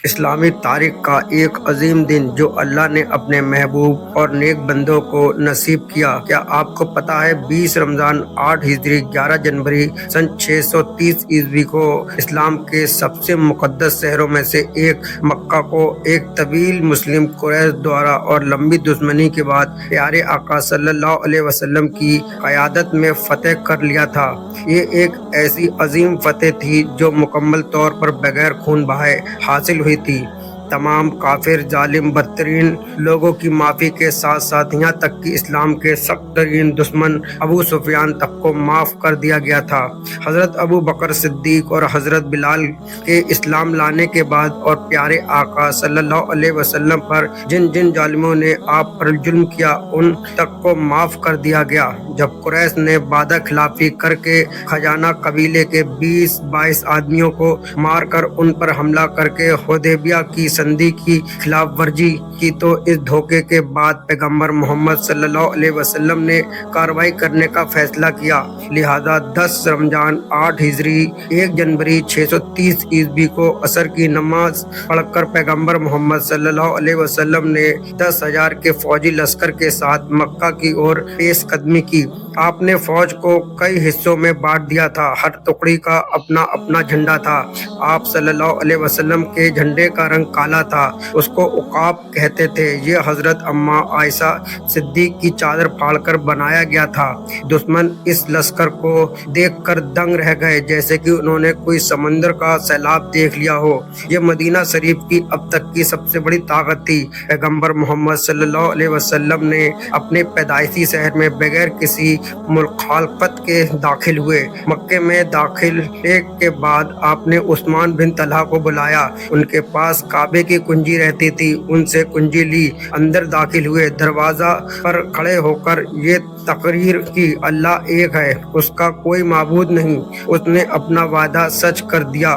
اسلامی تاریخ کا ایک عظیم دن جو اللہ نے اپنے محبوب اور نیک بندوں کو نصیب کیا۔ کیا آپ کو پتا ہے 20 رمضان 8 ہجری 11 جنوری سن 630 عیسوی کو اسلام کے سب سے مقدس شہروں میں سے ایک مکہ کو ایک طویل مسلم قریش دوارا اور لمبی دشمنی کے بعد پیارے آقا صلی اللہ علیہ وسلم کی قیادت میں فتح کر لیا تھا۔ یہ ایک ایسی عظیم فتح تھی جو مکمل طور پر بغیر خون بہائے حاصل ہوئی تھی۔ تمام کافر، ظالم، بدترین لوگوں کی معافی کے ساتھ ساتھ یہاں تک کہ اسلام کے سخت ترین دشمن ابو سفیان تک کو معاف کر دیا گیا تھا۔ حضرت ابو بکر صدیق اور حضرت بلال کے اسلام لانے کے بعد اور پیارے آقا صلی اللہ علیہ وسلم پر جن جن ظالموں نے آپ پر ظلم کیا ان تک کو معاف کر دیا گیا۔ جب قریش نے وعدہ خلافی کر کے خزانہ قبیلے کے 20-22 آدمیوں کو مار کر ان پر حملہ کر کے حدیبیہ کی سندھی کی خلاف ورزی کی تو اس دھوکے کے بعد پیغمبر محمد صلی اللہ علیہ وسلم نے کارروائی کرنے کا فیصلہ کیا۔ لہذا 10 رمضان 8 ہجری 1 جنوری 630 عیسوی کو عصر کی نماز پڑھ کر پیغمبر محمد صلی اللہ علیہ وسلم نے 10,000 کے فوجی لشکر کے ساتھ مکہ کی اور پیش قدمی کی۔ آپ نے فوج کو کئی حصوں میں بانٹ دیا تھا، ہر ٹکڑی کا اپنا اپنا جھنڈا تھا۔ آپ صلی اللہ علیہ وسلم کے جھنڈے کا رنگ کالا تھا، اس کو عقاب کہتے تھے۔ یہ حضرت اماں عائشہ صدیق کی چادر پھاڑ کر بنایا گیا تھا۔ دشمن اس لشکر کو دیکھ کر دنگ رہ گئے، جیسے کہ انہوں نے کوئی سمندر کا سیلاب دیکھ لیا ہو۔ یہ مدینہ شریف کی اب تک کی سب سے بڑی طاقت تھی۔ پیغمبر محمد صلی اللہ علیہ وسلم نے اپنے پیدائشی شہر میں بغیر کسی مخالفت کے داخل ہوئے۔ مکے میں داخلے کے بعد آپ نے عثمان بن طلحہ کو بلایا، ان کے پاس کعبے کی کنجی رہتی تھی، ان سے کنجی لی، اندر داخل ہوئے، دروازہ پر کھڑے ہو کر یہ تقریر کی، اللہ ایک ہے، اس کا کوئی معبود نہیں، اس نے اپنا وعدہ سچ کر دیا،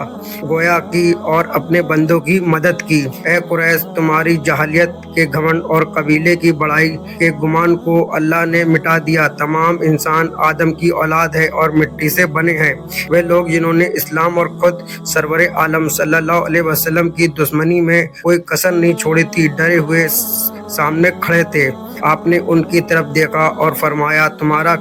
گویا کی اور اپنے بندوں کی مدد کی۔ اے قریش، تمہاری جاہلیت کے گھمنڈ اور قبیلے کی بڑائی کے گمان کو اللہ نے مٹا دیا۔ تمام انسان آدم کی اولاد ہے اور مٹی سے بنے ہیں۔ وہ لوگ جنہوں نے اسلام اور خود سرور عالم صلی اللہ علیہ وسلم کی دشمنی میں کوئی کسر نہیں چھوڑی تھی، ڈرے ہوئے سامنے کھڑے تھے۔ آپ نے ان کی طرف دیکھا اور فرمایا، تمہارا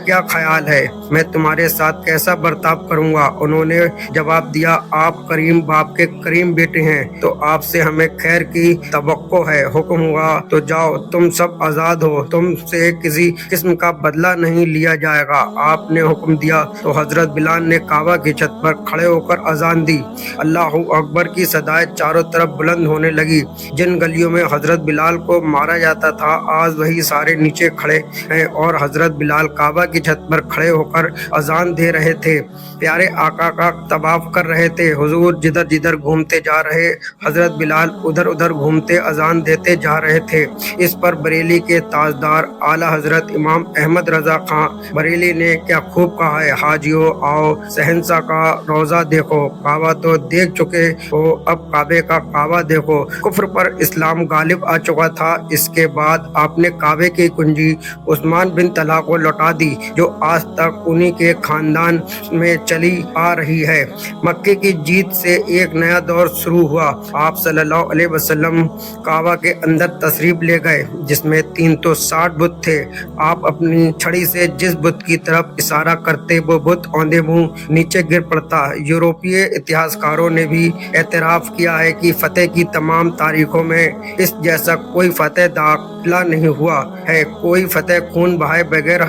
کیا خیال ہے، میں تمہارے ساتھ کیسا برتاؤ کروں گا؟ انہوں نے جواب دیا، آپ کریم باپ کے کریم بیٹے ہیں تو آپ سے ہمیں خیر کی توقع ہے، حکم ہوا تو جاؤ، تم سب آزاد ہو، تم سے کسی قسم کا بدلہ نہیں لیا جائے گا۔ آپ نے حکم دیا تو حضرت بلال نے کعبہ کی چھت پر کھڑے ہو کر اذان دی۔ اللہ اکبر کی صدائیں چاروں طرف بلند ہونے لگی۔ جن گلیوں میں حضرت بلال کو مارا جاتا تھا آج وہی سارے نیچے کھڑے ہیں اور حضرت بلال کعبہ کی چھت پر کھڑے ہو کر اذان دے رہے تھے، پیارے آقا کا طواف کر رہے تھے۔ حضور جدھر جدھر گھومتے جا رہے، حضرت بلال ادھر ادھر گھومتے اذان دیتے جا رہے تھے۔ اس پر بریلی کے تاجدار اعلیٰ حضرت امام احمد رضا خان بریلی نے کیا خوب کہا ہے، حاجیو آؤ شہنشاہ کا روضہ دیکھو، کعبہ تو دیکھ چکے ہو، اب کعبے کا کعبہ دیکھو۔ کفر پر اسلام غالب آ چکا تھا۔ اس کے بعد آپ نے کعبے کی کنجی عثمان بن طلحہ کو لوٹا دی، جو آج تک انہی کے خاندان میں چلی آ رہی ہے۔ مکے کی جیت سے ایک نیا دور شروع ہوا۔ آپ صلی اللہ علیہ وسلم کعبہ کے اندر تشریف لے گئے، جس میں 360 بت تھے۔ آپ اپنی چھڑی سے جس بت کی طرف اشارہ کرتے وہ بت اوندے منہ نیچے گر پڑتا۔ یورپی اتہاسکاروں نے بھی اعتراف کیا ہے کہ فتح کی تمام تاریخوں میں اس جیسا کوئی فتح داخلہ نہیں ہوا ہے، کوئی فتح خون بہائے بغیر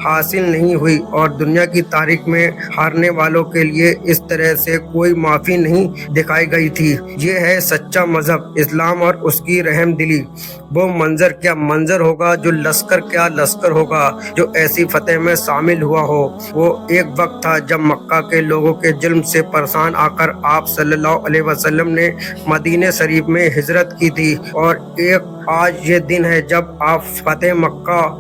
حاصل نہیں ہوئی، اور دنیا کی تاریخ میں ہارنے والوں کے لیے اس طرح سے کوئی معافی نہیں دکھائی گئی تھی۔ یہ ہے سچا مذہب اسلام اور اس کی رحم دلی۔ وہ منظر کیا منظر ہوگا، جو لشکر کیا لشکر ہوگا جو ایسی فتح میں شامل ہوا ہو۔ وہ ایک وقت تھا جب مکہ کے لوگوں کے ظلم سے پریشان آ کر آپ صلی اللہ علیہ وسلم نے مدینہ شریف میں ہجرت کی تھی، اور ایک آج یہ دن ہے جب آپ فتح مکہ